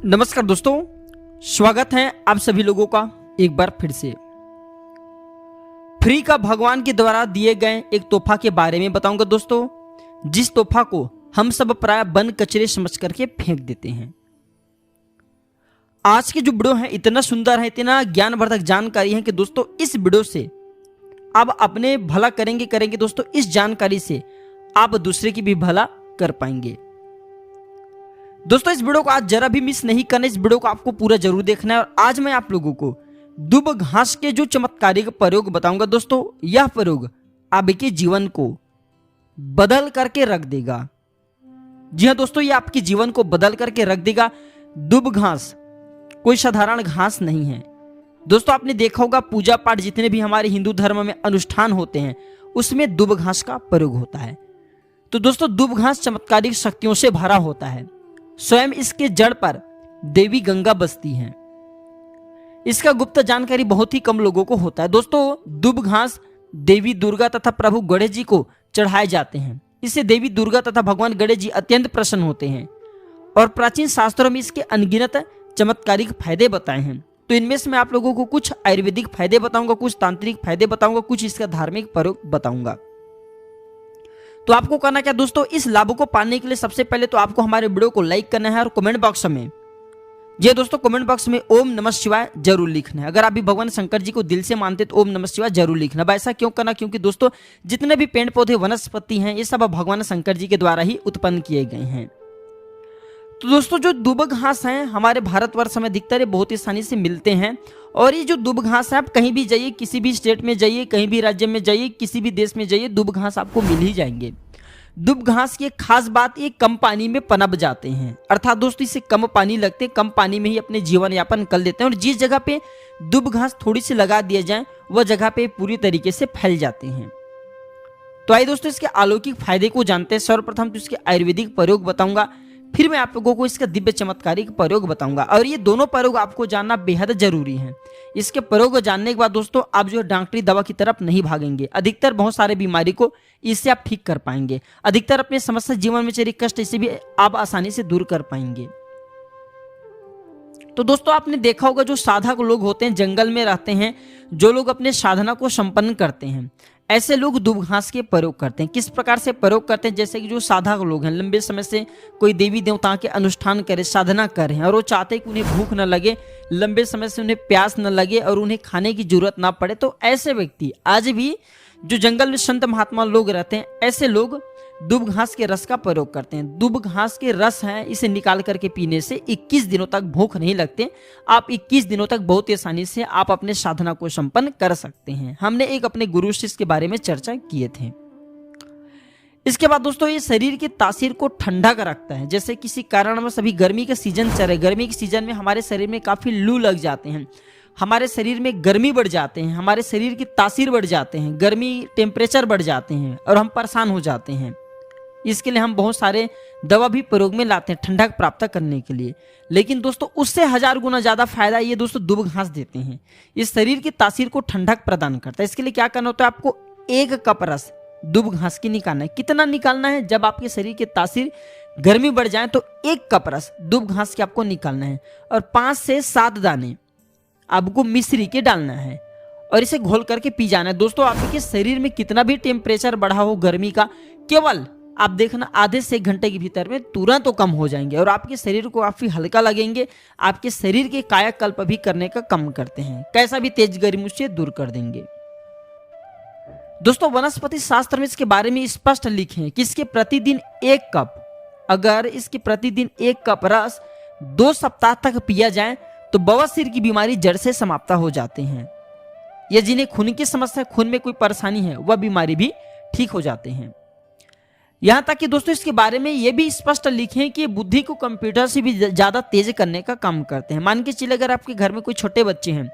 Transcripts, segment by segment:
नमस्कार दोस्तों, स्वागत है आप सभी लोगों का एक बार फिर से। फ्री का भगवान के द्वारा दिए गए एक तोहफा के बारे में बताऊंगा दोस्तों, जिस तोहफा को हम सब प्राय बन कचरे समझ करके फेंक देते हैं। आज की जो वीडियो है इतना सुंदर है, इतना ज्ञानवर्धक जानकारी है कि दोस्तों इस वीडियो से आप अपने भला करेंगे दोस्तों। इस जानकारी से आप दूसरे की भी भला कर पाएंगे। दोस्तों इस वीडियो को आज जरा भी मिस नहीं करना, इस वीडियो को आपको पूरा जरूर देखना है। और आज मैं आप लोगों को दुब घास के जो चमत्कारिक प्रयोग बताऊंगा दोस्तों, यह प्रयोग आपके जीवन को बदल करके रख देगा। जी हाँ दोस्तों, ये आपके जीवन को बदल करके रख देगा। दुब घास कोई साधारण घास नहीं है दोस्तों। आपने देखा होगा पूजा पाठ जितने भी हमारे हिंदू धर्म में अनुष्ठान होते हैं उसमें दुब घास का प्रयोग होता है। तो दोस्तों दुब घास चमत्कारिक शक्तियों से भरा होता है। स्वयं इसके जड़ पर देवी गंगा बसती हैं। इसका गुप्त जानकारी बहुत ही कम लोगों को होता है। दोस्तों दुब घास देवी दुर्गा तथा प्रभु गणेश जी को चढ़ाए जाते हैं। इससे देवी दुर्गा तथा भगवान गणेश जी अत्यंत प्रसन्न होते हैं और प्राचीन शास्त्रों में इसके अनगिनत चमत्कारिक फायदे बताए हैं। तो इनमें से मैं आप लोगों को कुछ आयुर्वेदिक फायदे बताऊंगा, कुछ तांत्रिक फायदे बताऊंगा, कुछ इसका धार्मिक प्रयोग बताऊंगा। तो आपको करना क्या दोस्तों, इस लाभ को पाने के लिए सबसे पहले तो आपको हमारे वीडियो को लाइक करना है और कमेंट बॉक्स में कमेंट बॉक्स में ओम नमः शिवाय जरूर लिखना है। अगर आप भी भगवान शंकर जी को दिल से मानते तो ओम नमः शिवाय जरूर लिखना। अब ऐसा क्यों करना, क्योंकि दोस्तों जितने भी पेड़ पौधे वनस्पति हैं ये सब भगवान शंकर जी के द्वारा ही उत्पन्न किए गए हैं। तो दोस्तों जो दुब घास हैं हमारे भारतवर्ष में अधिकतर बहुत ही आसानी से मिलते हैं। और ये जो दुब घास है, आप कहीं भी जाइए, किसी भी स्टेट में जाइए, कहीं भी राज्य में जाइए, किसी भी देश में जाइए, दुब घास आपको मिल ही जाएंगे। दुब घास की एक खास बात, ये कम पानी में पनप जाते हैं। अर्थात दोस्तों इसे कम पानी लगते, कम पानी में ही अपने जीवन यापन कर लेते हैं। और जिस जगह पे दुब घास थोड़ी सी लगा दिया जाए वह जगह पे पूरी तरीके से फैल जाते हैं। तो आइए दोस्तों इसके अलौकिक फायदे को जानते हैं। सर्वप्रथम तो इसके आयुर्वेदिक प्रयोग बताऊंगा, फिर मैं आप लोगों को इसका दिव्य चमत्कारिक प्रयोग बताऊंगा। और ये दोनों प्रयोग आपको जानना बेहद जरूरी है। इसके प्रयोग जानने के बाद दोस्तों आप जो डॉक्टरी दवा की तरफ नहीं भागेंगे। अधिकतर बहुत सारे बीमारी को इससे आप ठीक कर पाएंगे। अधिकतर अपने समस्या जीवन में चली कष्ट इसे भी आप आसानी से दूर कर पाएंगे। तो दोस्तों आपने देखा होगा जो साधक लोग होते हैं, जंगल में रहते हैं, जो लोग अपने साधना को संपन्न करते हैं, ऐसे लोग दुब घास के प्रयोग करते हैं। किस प्रकार से प्रयोग करते हैं, जैसे कि जो साधक लोग हैं लंबे समय से कोई देवी देवताओं के अनुष्ठान करे, साधना कर रहे हैं और वो चाहते हैं कि उन्हें भूख न लगे, लंबे समय से उन्हें प्यास न लगे और उन्हें खाने की जरूरत ना पड़े। तो ऐसे व्यक्ति आज भी जो जंगल में संत महात्मा लोग रहते हैं, ऐसे लोग दुब घास के रस का प्रयोग करते हैं। दुब घास के रस है, इसे निकाल करके पीने से 21 दिनों तक भूख नहीं लगते। आप 21 दिनों तक बहुत ही आसानी से आप अपने साधना को संपन्न कर सकते हैं। हमने एक अपने गुरु शिष्य के बारे में चर्चा किए थे। इसके बाद दोस्तों ये शरीर की तासीर को ठंडा कर रखता है। जैसे किसी कारणवश अभी गर्मी का सीजन चल रहा है, गर्मी के सीजन में हमारे शरीर में काफी लू लग जाते हैं, हमारे शरीर में गर्मी बढ़ जाते हैं, हमारे शरीर की तासीर बढ़ जाते हैं, गर्मी टेम्परेचर बढ़ जाते हैं और हम परेशान हो जाते हैं। इसके लिए हम बहुत सारे दवा भी प्रयोग में लाते हैं ठंडक प्राप्त करने के लिए। लेकिन दोस्तों उससे 1000 गुना ज्यादा फायदा ये दोस्तों दुब घास देते हैं। इस शरीर की तासीर को ठंडक प्रदान करता है। इसके लिए क्या करना होता है, आपको 1 कप रस दुब घास की निकालना है। कितना निकालना है, जब आपके शरीर की तासीर गर्मी बढ़ जाए तो 1 कप रस दुब घास के आपको निकालना है और 5 से 7 दाने आपको मिश्री के डालना है और इसे घोल करके पी जाना है। दोस्तों आपके शरीर में कितना भी टेम्परेचर बढ़ा हो गर्मी का, केवल आप देखना आधे से 1 घंटे के भीतर में तुरंत तो कम हो जाएंगे और आपके शरीर को काफी हल्का लगेंगे। आपके शरीर के कायाकल्प भी करने का कम करते हैं, कैसा भी तेज गर्मी से दूर कर देंगे। दोस्तों वनस्पति शास्त्र में इसके बारे में स्पष्ट लिखे हैं कि इसके प्रतिदिन 1 कप, अगर इसके प्रतिदिन 1 कप रस 2 सप्ताह तक पिया जाए तो बवासीर की बीमारी जड़ से समाप्त हो जाते हैं। या जिन्हें खून की समस्या, खून में कोई परेशानी है, वह बीमारी भी ठीक हो जाते हैं। यहां तक कि दोस्तों इसके बारे में यह भी स्पष्ट लिखे हैं कि बुद्धि को कंप्यूटर से भी ज्यादा तेज करने का काम करते हैं। मान के चलिए अगर आपके घर में कोई छोटे बच्चे हैं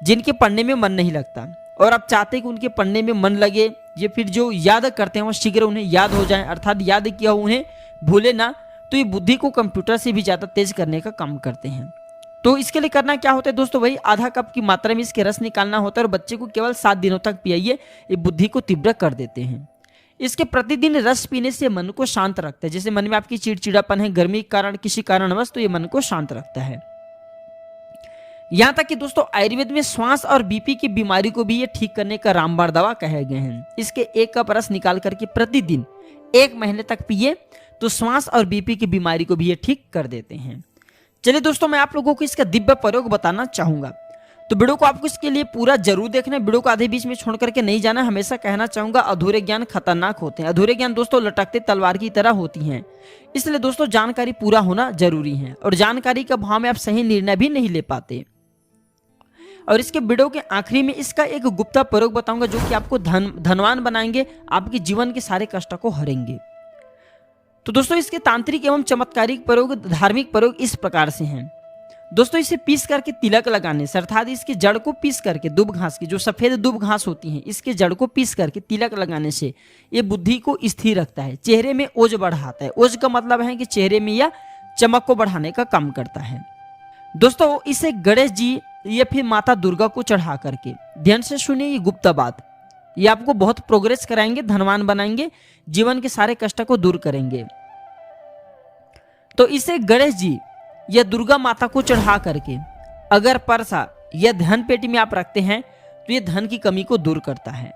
जिनके पढ़ने में मन नहीं लगता और आप चाहते हैं कि उनके पढ़ने में मन लगे, ये फिर जो याद करते हैं वो शीघ्र उन्हें याद हो जाए, अर्थात याद किया हो उन्हें भूले ना, तो ये बुद्धि को कंप्यूटर से भी ज्यादा तेज करने का काम करते हैं। तो इसके लिए करना क्या होता है दोस्तों, वही आधा कप की मात्रा में इसके रस निकालना होता है और बच्चे को केवल 7 दिनों तक पियाइए, ये बुद्धि को तीव्र कर देते हैं। इसके प्रतिदिन रस पीने से मन को शांत रखता है। जैसे मन में आपकी चिड़चिड़ापन है, गर्मी के कारण किसी कारणवश, तो ये मन को शांत रखता है। यहाँ तक कि दोस्तों आयुर्वेद में श्वास और बीपी की बीमारी को भी ये ठीक करने का रामबाण दवा कहे गए हैं। इसके 1 कप रस निकाल करके प्रतिदिन 1 महीने तक पिए तो श्वास और बीपी की बीमारी को भी ये ठीक कर देते हैं। चलिए दोस्तों, मैं आप लोगों को इसका दिव्य प्रयोग बताना चाहूंगा, तो वीडियो को आपको इसके लिए पूरा जरूर देखना है। वीडियो को आधे बीच में छोड़ करके नहीं जाना। हमेशा कहना चाहूंगा, अधूरे ज्ञान खतरनाक होते हैं। अधूरे ज्ञान दोस्तों लटकते तलवार की तरह होती हैं, इसलिए दोस्तों जानकारी पूरा होना जरूरी है। और जानकारी के अभाव में आप सही निर्णय भी नहीं ले पाते। और इसके वीडियो के आखिरी में इसका एक गुप्त प्रयोग बताऊंगा जो कि आपको धनवान बनाएंगे, आपके जीवन के सारे कष्ट को हरेंगे। तो दोस्तों इसके तांत्रिक एवं चमत्कारिक प्रयोग, धार्मिक प्रयोग इस प्रकार से हैं। दोस्तों इसे पीस करके तिलक लगाने से, अर्थात इसकी जड़ को पीस करके, दुब घास की जो सफेद दुब घास होती है, इसके जड़ को पीस करके तिलक लगाने से ये बुद्धि को स्थिर रखता है, चेहरे में ओज बढ़ाता है। ओज का मतलब है कि चेहरे में या चमक को बढ़ाने का काम करता है। दोस्तों इसे गणेश जी या फिर माता दुर्गा को चढ़ा करके, ध्यान से सुनिए ये गुप्त बात, ये आपको बहुत प्रोग्रेस कराएंगे, धनवान बनाएंगे, जीवन के सारे कष्ट को दूर करेंगे। तो इसे गणेश जी या दुर्गा माता को चढ़ा करके अगर परसा या धन पेटी में आप रखते हैं तो ये धन की कमी को दूर करता है।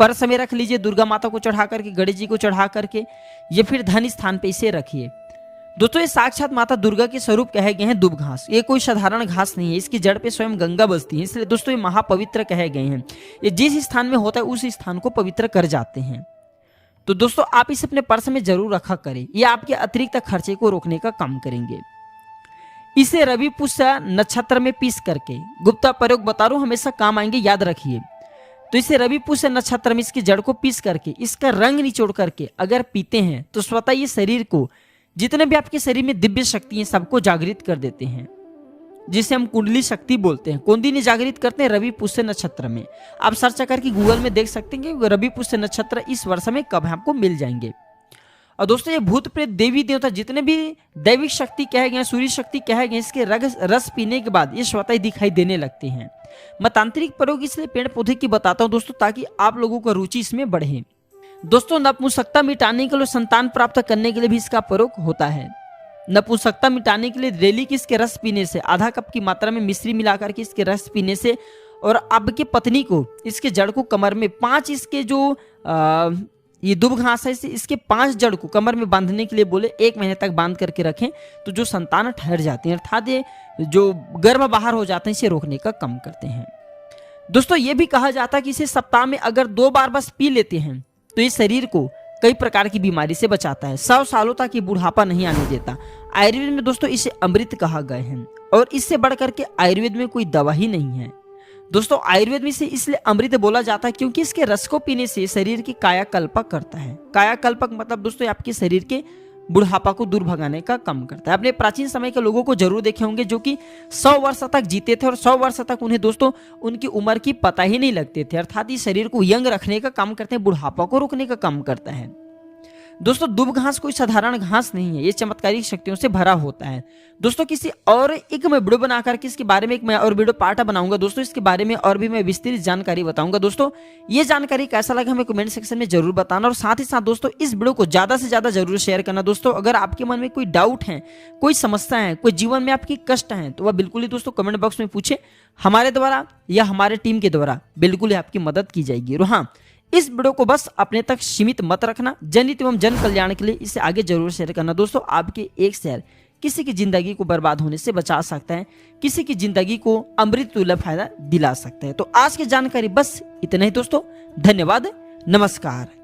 परस में रख लीजिए, दुर्गा माता को चढ़ा करके, गणेश जी को चढ़ा करके, या फिर धन स्थान पे इसे रखिए। दोस्तों ये साक्षात माता दुर्गा के स्वरूप कहे गए हैं दुब घास। ये कोई साधारण घास नहीं है, इसकी जड़ पे स्वयं गंगा बसती है, इसलिए दोस्तों ये महापवित्र कहे गए हैं। ये जिस स्थान में होता है उस स्थान को पवित्र कर जाते हैं। तो दोस्तों आप इसे अपने पर्स में जरूर रखा करें, ये आपके अतिरिक्त खर्चे को रोकने का काम करेंगे। इसे रवि पुष्य नक्षत्र में पीस करके, गुप्त प्रयोग बता रहा हूं, हमेशा काम आएंगे, याद रखिए। तो इसे रवि पुष्य नक्षत्र में इसकी जड़ को पीस करके, इसका रंग निचोड़ करके अगर पीते हैं तो स्वतः ये शरीर को, जितने भी आपके शरीर में दिव्य शक्ति है, सबको जागृत कर देते हैं, जिसे हम कुंडली शक्ति बोलते हैं। कुंडली जागृत करते हैं रवि पुष्य नक्षत्र में। आप सर्च करके गूगल में देख सकते हैं कि रवि पुष्य नक्षत्र इस वर्ष में कब है, आपको मिल जाएंगे। और दोस्तों ये भूत प्रेत देवी देवता जितने भी दैविक शक्ति कहे गए, सूर्य शक्ति कहे गए, इसके रस पीने के बाद ये स्वतः दिखाई देने लगते हैं। मैं तांत्रिक प्रयोग इसलिए पेड़ पौधे की बताता हूँ दोस्तों, ताकि आप लोगों का रुचि इसमें बढ़े। दोस्तों नपुंसकता मिटाने के लिए, संतान प्राप्त करने के लिए भी इसका प्रयोग होता है। नपुंसकता मिटाने के लिए डेली की इसके रस पीने से, आधा कप की मात्रा में मिश्री मिलाकर के इसके रस पीने से, और आपके पत्नी को इसके जड़ को कमर में 5 इसके जो ये दुब घास है, इसके 5 जड़ को कमर में बांधने के लिए बोले, 1 महीने तक बांध करके रखें तो जो संतान ठहर जाते हैं, अर्थात ये जो गर्भ बाहर हो जाते हैं, इसे रोकने का काम करते हैं। दोस्तों ये भी कहा जाता है कि इसे सप्ताह में अगर 2 बार बस पी लेते हैं तो ये शरीर को कई प्रकार की बीमारी से बचाता है, 100 सालों तक ये बुढ़ापा नहीं आने देता। आयुर्वेद में दोस्तों इसे अमृत कहा गया है, और इससे बढ़कर के आयुर्वेद में कोई दवा ही नहीं है। दोस्तों आयुर्वेद में इसे इसलिए अमृत बोला जाता है क्योंकि इसके रस को पीने से शरीर की कायाकल्पक करता है। कायाकल्पक मतलब दोस्तों आपके शरीर के बुढ़ापा को दूर भगाने का काम करता है। अपने प्राचीन समय के लोगों को जरूर देखे होंगे जो कि 100 वर्ष तक जीते थे, और 100 वर्ष तक उन्हें दोस्तों उनकी उम्र की पता ही नहीं लगते थे। अर्थात ये शरीर को यंग रखने का काम करते हैं, बुढ़ापा को रोकने का काम करता है। दोस्तों दुब घास कोई साधारण घास नहीं है, ये चमत्कारिक शक्तियों से भरा होता है। दोस्तों किसी और एक मैं वीडियो बनाकर के इसके बारे में एक मैं और वीडियो पार्ट बनाऊंगा दोस्तों, इसके बारे में और भी मैं विस्तृत जानकारी बताऊंगा। दोस्तों ये जानकारी कैसा लगा हमें कमेंट सेक्शन में जरूर बताना, और साथ ही साथ दोस्तों इस वीडियो को ज्यादा से ज्यादा जरूर शेयर करना। दोस्तों अगर आपके मन में कोई डाउट है, कोई समस्या है, कोई जीवन में आपकी कष्ट है, तो वह बिल्कुल ही दोस्तों कमेंट बॉक्स में पूछे, हमारे द्वारा या हमारे टीम के द्वारा बिल्कुल ही आपकी मदद की जाएगी। और हाँ, इस वीडियो को बस अपने तक सीमित मत रखना, जनहित एवं जन कल्याण के लिए इसे आगे जरूर शेयर करना। दोस्तों आपके एक शेयर किसी की जिंदगी को बर्बाद होने से बचा सकता है, किसी की जिंदगी को अमृत तुल्य फायदा दिला सकता है। तो आज की जानकारी बस इतना ही दोस्तों, धन्यवाद, नमस्कार।